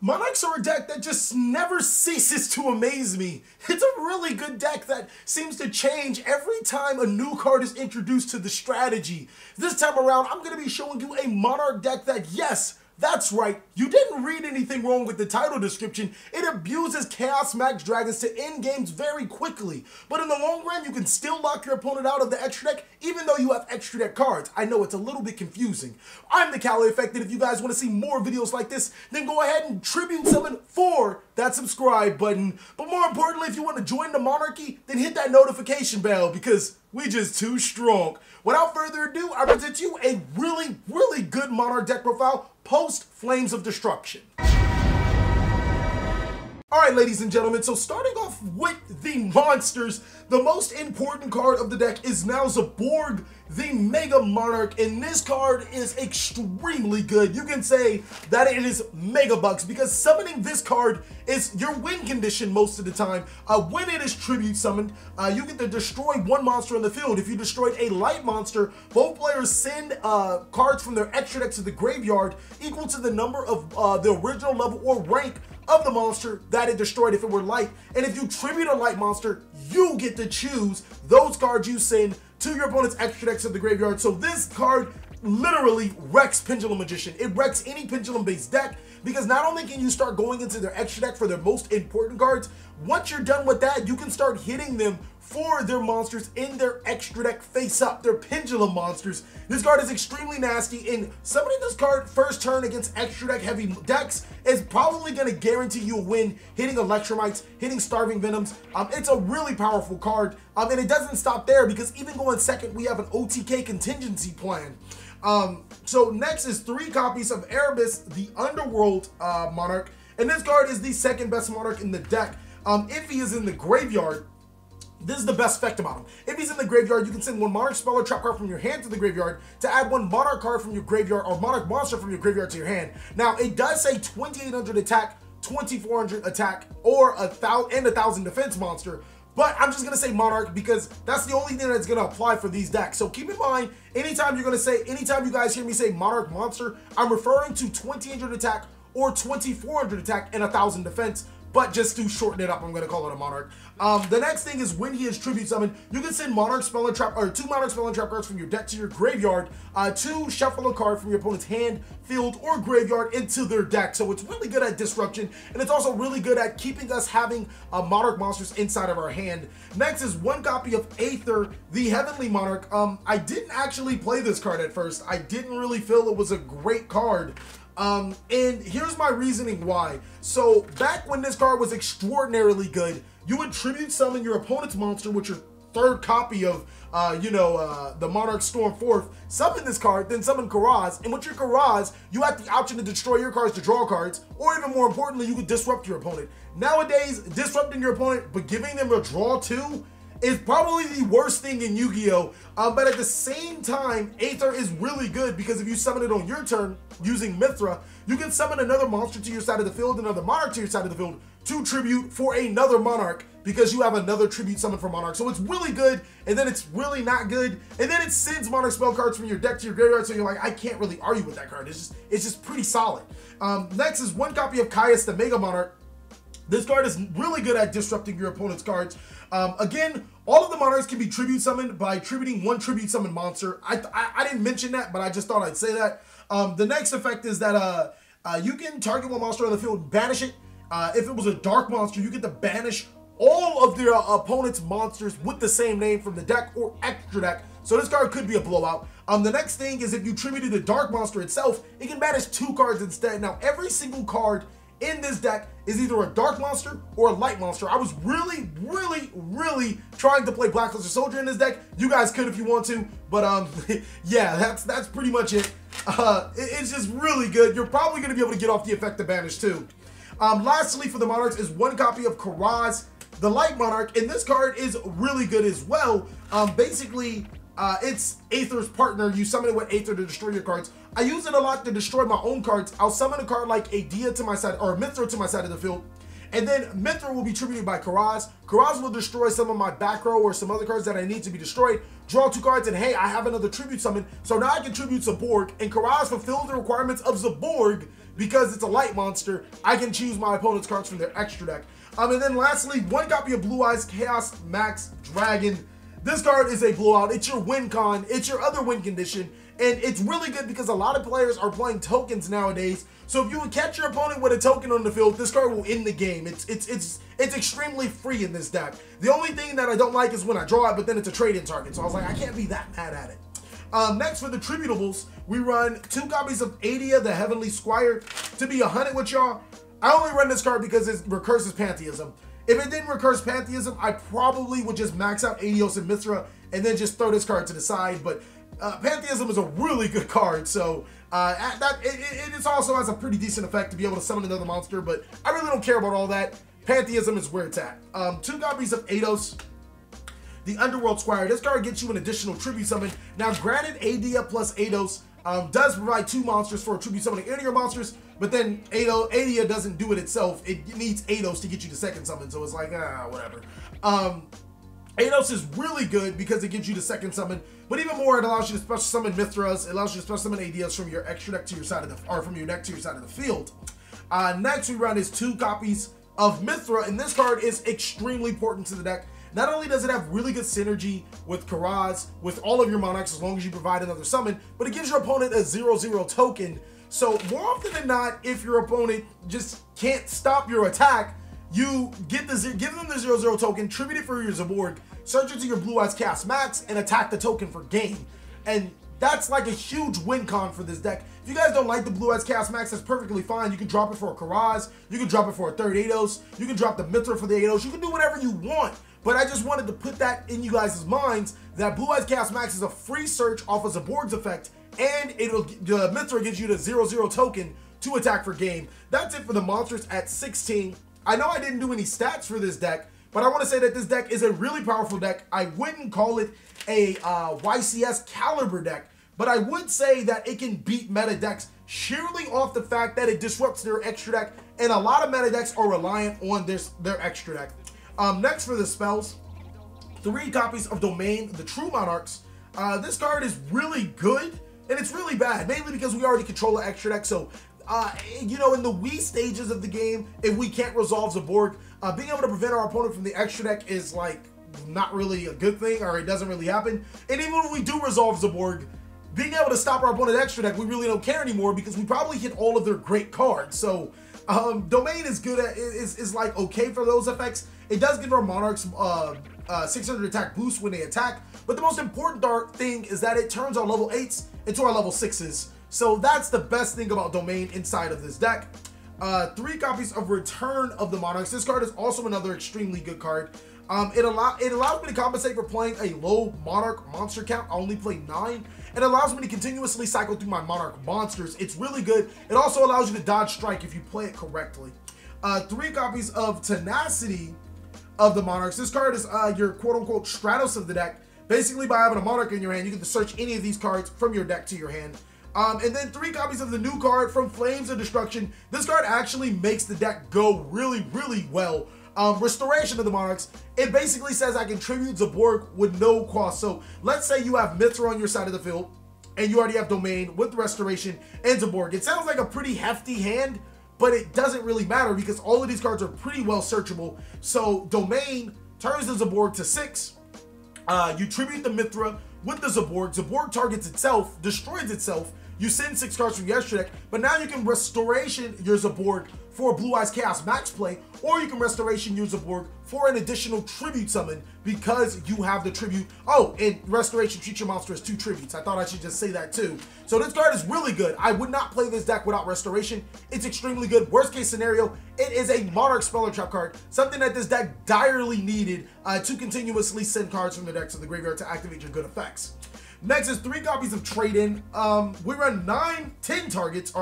Monarchs are a deck that just never ceases to amaze me. It's a really good deck that seems to change every time a new card is introduced to the strategy. This time around, I'm going to be showing you a Monarch deck that, yes, that's right, you didn't read anything wrong with the title description. It abuses Chaos Max Dragons to end games very quickly. But in the long run, you can still lock your opponent out of the extra deck, even though you have extra deck cards. I know it's a little bit confusing. I'm TheCaliEffect, and if you guys want to see more videos like this, then go ahead and tribute summon for that subscribe button. But more importantly, if you want to join the monarchy, then hit that notification bell, because we just too strong. Without further ado, I present you a really good Monarch deck profile post Flames of Destruction. Alright, ladies and gentlemen, so starting off with the monsters, the most important card of the deck is now Zaborg, the Mega Monarch, and this card is extremely good. You can say that it is mega bucks because summoning this card is your win condition most of the time. When it is tribute summoned, you get to destroy one monster on the field. If you destroyed a light monster, both players send cards from their extra deck to the graveyard equal to the number of the original level or rank of the monster that it destroyed if it were light. And if you tribute a light monster, you get to choose those cards you send to your opponent's extra decks of the graveyard. So this card literally wrecks Pendulum Magician. It wrecks any Pendulum based deck because not only can you start going into their extra deck for their most important cards, once you're done with that, you can start hitting them for their monsters in their extra deck face up, their Pendulum monsters. This card is extremely nasty, and summoning this card first turn against extra deck heavy decks is probably going to guarantee you a win, hitting Electromites, hitting Starving Venoms. It's a really powerful card, and it doesn't stop there because even going second, we have an OTK contingency plan. So next is 3 copies of Erebus, the Underworld Monarch, and this card is the second best Monarch in the deck. If he is in the graveyard, this is the best effect about him. If he's in the graveyard, you can send one Monarch spell or trap card from your hand to the graveyard to add one Monarch card from your graveyard or Monarch monster from your graveyard to your hand. Now, it does say 2800 attack, 2400 attack, or 1,000 defense monster, but I'm just going to say Monarch because that's the only thing that's going to apply for these decks. So keep in mind, anytime you guys hear me say Monarch monster, I'm referring to 2800 attack or 2400 attack and 1,000 defense. But just to shorten it up, I'm going to call it a Monarch. The next thing is when he is tribute summoned, you can send Monarch spell and trap, or 2 Monarch spell and trap cards from your deck to your graveyard, 2 shuffle a card from your opponent's hand, field, or graveyard into their deck. So it's really good at disruption, and it's also really good at keeping us having Monarch monsters inside of our hand. Next is 1 copy of Aether, the Heavenly Monarch. I didn't actually play this card at first. I didn't really feel it was a great card. And here's my reasoning why. So back when this card was extraordinarily good, you would tribute summon your opponent's monster with your 3rd copy of, the Monarch Storm 4th, summon this card, then summon Karaz, and with your Karaz, you have the option to destroy your cards to draw cards, or even more importantly, you could disrupt your opponent. Nowadays, disrupting your opponent, but giving them a draw too, is probably the worst thing in Yu-Gi-Oh! But at the same time, Aether is really good because if you summon it on your turn using Mithra, you can summon another monster to your side of the field, another Monarch to your side of the field, to tribute for another Monarch because you have another tribute summon for Monarch. So it's really good, and then it's really not good, and then it sends Monarch spell cards from your deck to your graveyard, so you're like, I can't really argue with that card. It's just pretty solid. Next is 1 copy of Caius, the Mega Monarch. This card is really good at disrupting your opponent's cards. Again, all of the Monarchs can be tribute summoned by tributing 1 tribute summon monster. I didn't mention that, but I just thought I'd say that. The next effect is that you can target 1 monster on the field and banish it. If it was a dark monster, you get to banish all of their opponent's monsters with the same name from the deck or extra deck. So this card could be a blowout. The next thing is if you tributed the dark monster itself, it can banish 2 cards instead. Now, every single card in this deck is either a dark monster or a light monster. I was really trying to play Blackluster Soldier in this deck. You guys could if you want to, but yeah, that's pretty much it. It's just really good. You're probably going to be able to get off the effect of banish too. Lastly, for the Monarchs is 1 copy of Karaz, the Light Monarch, and this card is really good as well. Basically, it's Aether's partner. You summon it with Aether to destroy your cards. I use it a lot to destroy my own cards. I'll summon a card like a Dia to my side or a Mithra to my side of the field, And then Mithra will be tributed by Karaz. Karaz will destroy some of my back row or some other cards that I need to be destroyed. Draw 2 cards, and hey, I have another tribute summon. So now I can tribute Zaborg, and Karaz fulfills the requirements of Zaborg because it's a light monster. I can choose my opponent's cards from their extra deck. And then lastly, 1 copy of Blue Eyes Chaos Max Dragon. This card is a blowout. It's your win con. It's your other win condition. And it's really good because a lot of players are playing tokens nowadays. So if you would catch your opponent with a token on the field, this card will end the game. It's extremely free in this deck. The only thing that I don't like is when I draw it, but then it's a trade-in target. So I was like, I can't be that mad at it. Next for the Tributables, we run 2 copies of Adia, the Heavenly Squire. To be 100 with y'all, I only run this card because it recurses Pantheism. If it didn't recurse Pantheism, I probably would just max out Adios and Mithra and then just throw this card to the side. But Pantheism is a really good card, so it also has a pretty decent effect to be able to summon another monster, but I really don't care about all that. Pantheism is where it's at. 2 copies of Ados, the Underworld Squire. This card gets you an additional tribute summon. Now, granted, Adia plus Ados does provide 2 monsters for a tribute summoning any of your monsters, but then Adia doesn't do it itself. It needs Ados to get you the second summon, so it's like, whatever. Ados is really good because it gives you the second summon, but even more, it allows you to special summon Mithras. It allows you to special summon Adias from your extra deck to your side of the, or from your deck to your side of the field. Next, we run is 2 copies of Mithra, and this card is extremely important to the deck. Not only does it have really good synergy with Karaz, with all of your Monarchs, as long as you provide another summon, but it gives your opponent a 0/0 token. So more often than not, if your opponent just can't stop your attack, you give them the 0/0 token, tribute it for your Zaborg, search into your Blue Eyes Cast Max, and attack the token for game. And that's like a huge win con for this deck. If you guys don't like the Blue Eyes Cast Max, that's perfectly fine. You can drop it for a Karaz, you can drop it for a third Ados, you can drop the Mithra for the Ados, you can do whatever you want. But I just wanted to put that in you guys' minds that Blue Eyes Cast Max is a free search off of Zaborg's effect, and the Mithra gives you the 0/0 token to attack for game. That's it for the monsters at 16. I know I didn't do any stats for this deck, but I want to say that this deck is a really powerful deck. I wouldn't call it a YCS caliber deck, but I would say that it can beat meta decks sheerly off the fact that it disrupts their extra deck, and a lot of meta decks are reliant on their extra deck. Next for the spells, 3 copies of Domain, the True Monarchs. This card is really good, and it's really bad, mainly because we already control the extra deck. So, you know, in the wee stages of the game, if we can't resolve Zaborg, being able to prevent our opponent from the extra deck is like not really a good thing, or it doesn't really happen. And even when we do resolve Zaborg, being able to stop our opponent's extra deck, we really don't care anymore because we probably hit all of their great cards. So, Domain is good at is like okay for those effects. It does give our Monarchs 600 attack boost when they attack, but the most important thing is that it turns our level 8s into our level 6s. So that's the best thing about Domain inside of this deck. 3 copies of Return of the Monarchs. This card is also another extremely good card. It allows me to compensate for playing a low Monarch monster count. I only play 9. It allows me to continuously cycle through my Monarch monsters. It's really good. It also allows you to dodge strike if you play it correctly. 3 copies of Tenacity of the Monarchs. This card is your quote-unquote Stratos of the deck. Basically, by having a Monarch in your hand, you can search any of these cards from your deck to your hand. And then 3 copies of the new card from Flames of Destruction. This card actually makes the deck go really, really well. Restoration of the Monarchs. It basically says I can tribute Zaborg with no cost. So let's say you have Mithra on your side of the field, and you already have Domain with Restoration and Zaborg. It sounds like a pretty hefty hand, but it doesn't really matter because all of these cards are pretty well searchable. So Domain turns the Zaborg to 6. You tribute the Mithra with the Zaborg. Zaborg targets itself, destroys itself. You send 6 cards from your extra deck, but now you can Restoration your Zaborg for a Blue Eyes Chaos Max play, or you can Restoration your Zaborg for an additional tribute summon because you have the tribute. Oh, and Restoration treats your monster as 2 tributes. I thought I should just say that too. So this card is really good. I would not play this deck without Restoration. It's extremely good. Worst case scenario, it is a Monarch Speller Trap card, something that this deck direly needed to continuously send cards from the deck to the graveyard to activate your good effects. Next is 3 copies of Trade-In. We run 9 targets.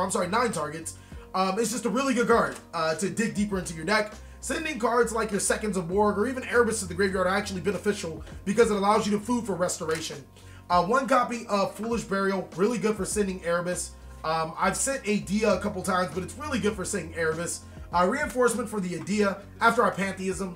It's just a really good card to dig deeper into your deck. Sending cards like your Seconds of Borg or even Erebus to the graveyard are actually beneficial because it allows you to food for Restoration. 1 copy of Foolish Burial, really good for sending Erebus. I've sent Adia a couple times, but it's really good for sending Erebus. Reinforcement for the Idea after our Pantheism.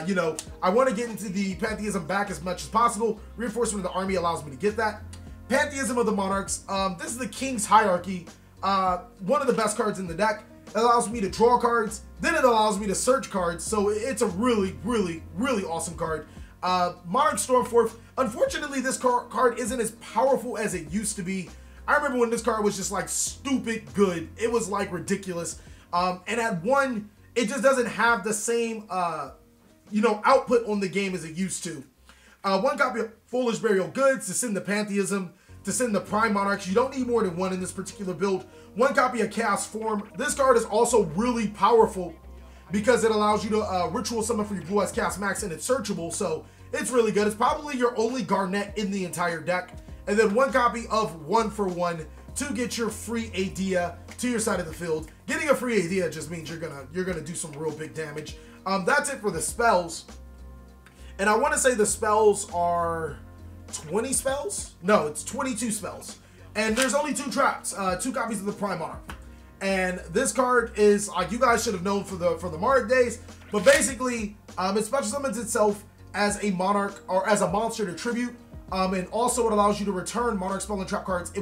You know, I want to get into the Pantheism back as much as possible. Reinforcement of the army allows me to get that. Pantheism of the Monarchs. This is the King's Hierarchy. One of the best cards in the deck. It allows me to draw cards. Then it allows me to search cards. So it's a really, really, really awesome card. Monarch Stormforth. Unfortunately, this card isn't as powerful as it used to be. I remember when this card was just like stupid good. It was like ridiculous. And at 1, it just doesn't have the same, you know, output on the game as it used to. 1 copy of Foolish Burial Goods to send the Pantheism, to send the Prime Monarchs. You don't need more than 1 in this particular build. 1 copy of Chaos Form. This card is also really powerful because it allows you to ritual summon for your Blue Eyes Chaos Max, and it's searchable, so it's really good. It's probably your only Garnet in the entire deck. And then 1 copy of 1-for-1 to get your free Idea to your side of the field. Getting a free Idea just means you're gonna do some real big damage. That's it for the spells. And I want to say the spells are 20 spells? No, it's 22 spells. And there's only 2 traps, 2 copies of the Prime Monarch. And this card is, like, you guys should have known for the Monarch days, but basically, it special summons itself as a Monarch, or as a monster to tribute. And also it allows you to return Monarch spell and trap cards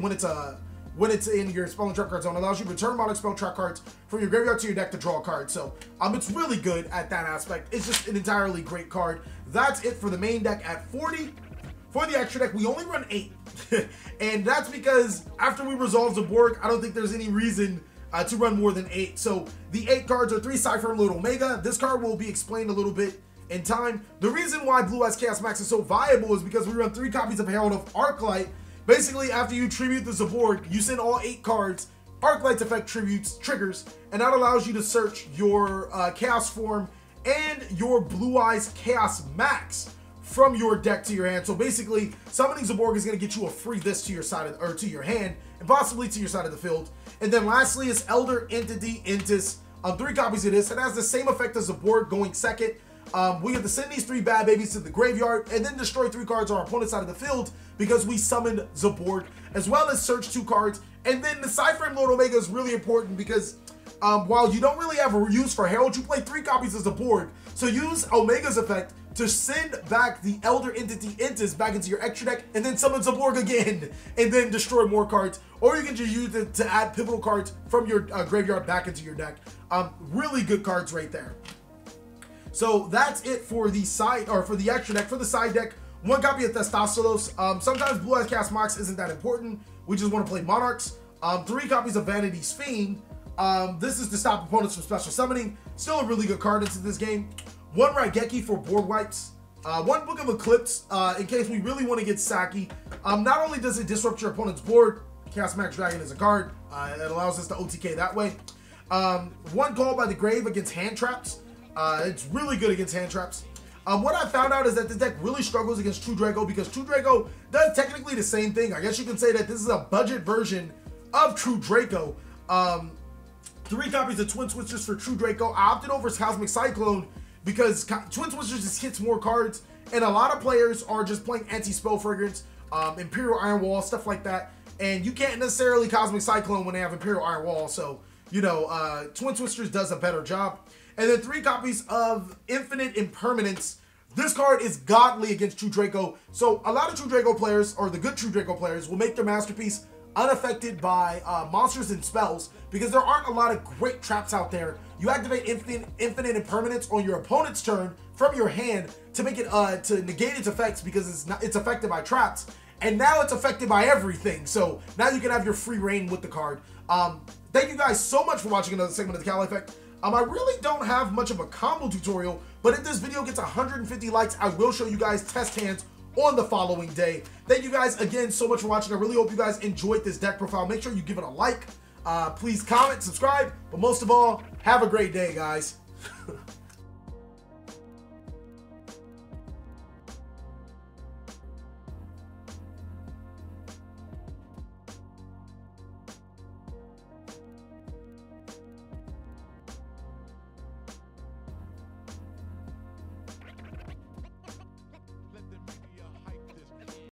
when it's in your spell and trap card zone. It allows you to return Monarch spell and trap cards from your graveyard to your deck to draw a card. So it's really good at that aspect. It's just an entirely great card. That's it for the main deck at 40. For the extra deck, we only run 8. And that's because after we resolve Zaborg, I don't think there's any reason to run more than 8. So the 8 cards are 3 Cypher and Lord Omega. This card will be explained a little bit in time. The reason why Blue Eyes Chaos Max is so viable is because we run 3 copies of Herald of Arclight. Basically, after you tribute the Zaborg, you send all 8 cards. Arclight's effect triggers, and that allows you to search your Chaos Form and your Blue Eyes Chaos Max from your deck to your hand. So basically, summoning Zaborg is going to get you a free this to your side of, or to your hand, and possibly to your side of the field. And then lastly is Elder Entity Intis. 3 copies of this. It has the same effect as Zaborg going second. We have to send these 3 bad babies to the graveyard and then destroy 3 cards on our opponent's side of the field because we summoned Zaborg, as well as search 2 cards. And then the Cypher Lord Omega is really important because while you don't really have a use for Herald, you play 3 copies of Zaborg. So use Omega's effect to send back the Elder Entity Intis back into your extra deck and then summon Zaborg again and then destroy more cards. Or you can just use it to add pivotal cards from your graveyard back into your deck. Really good cards right there. So that's it for the side, or for the extra deck. For the side deck, 1 copy of Thestalos. Sometimes Blue Eyes Chaos Max isn't that important. We just want to play Monarchs. 3 copies of Vanity's Fiend. This is to stop opponents from special summoning. Still a really good card into this game. 1 Raigeki for board wipes. 1 Book of Eclipse in case we really want to get sacky. Not only does it disrupt your opponent's board, Chaos Max Dragon is a card. It allows us to OTK that way. 1 Call by the Grave against hand traps. It's really good against hand traps. What I found out is that this deck really struggles against True Draco because True Draco does technically the same thing. I guess you can say that this is a budget version of True Draco. 3 copies of Twin Twisters for True Draco. I opted over Cosmic Cyclone because Twin Twisters just hits more cards, and a lot of players are just playing Anti-Spell Fragrance, Imperial Iron Wall, stuff like that, and you can't necessarily Cosmic Cyclone when they have Imperial Iron Wall, so, you know, Twin Twisters does a better job. And then 3 copies of Infinite Impermanence. This card is godly against True Draco, so a lot of True Draco players, or the good True Draco players, will make their Masterpiece unaffected by monsters and spells because there aren't a lot of great traps out there. You activate Infinite Impermanence on your opponent's turn from your hand to make it to negate its effects because it's affected by traps, and now it's affected by everything. So now you can have your free reign with the card. Thank you guys so much for watching another segment of the TheCaliEffect. I really don't have much of a combo tutorial, but if this video gets 150 likes, I will show you guys test hands on the following day. Thank you guys again so much for watching. I really hope you guys enjoyed this deck profile. Make sure you give it a like. Please comment, subscribe, but most of all, have a great day, guys.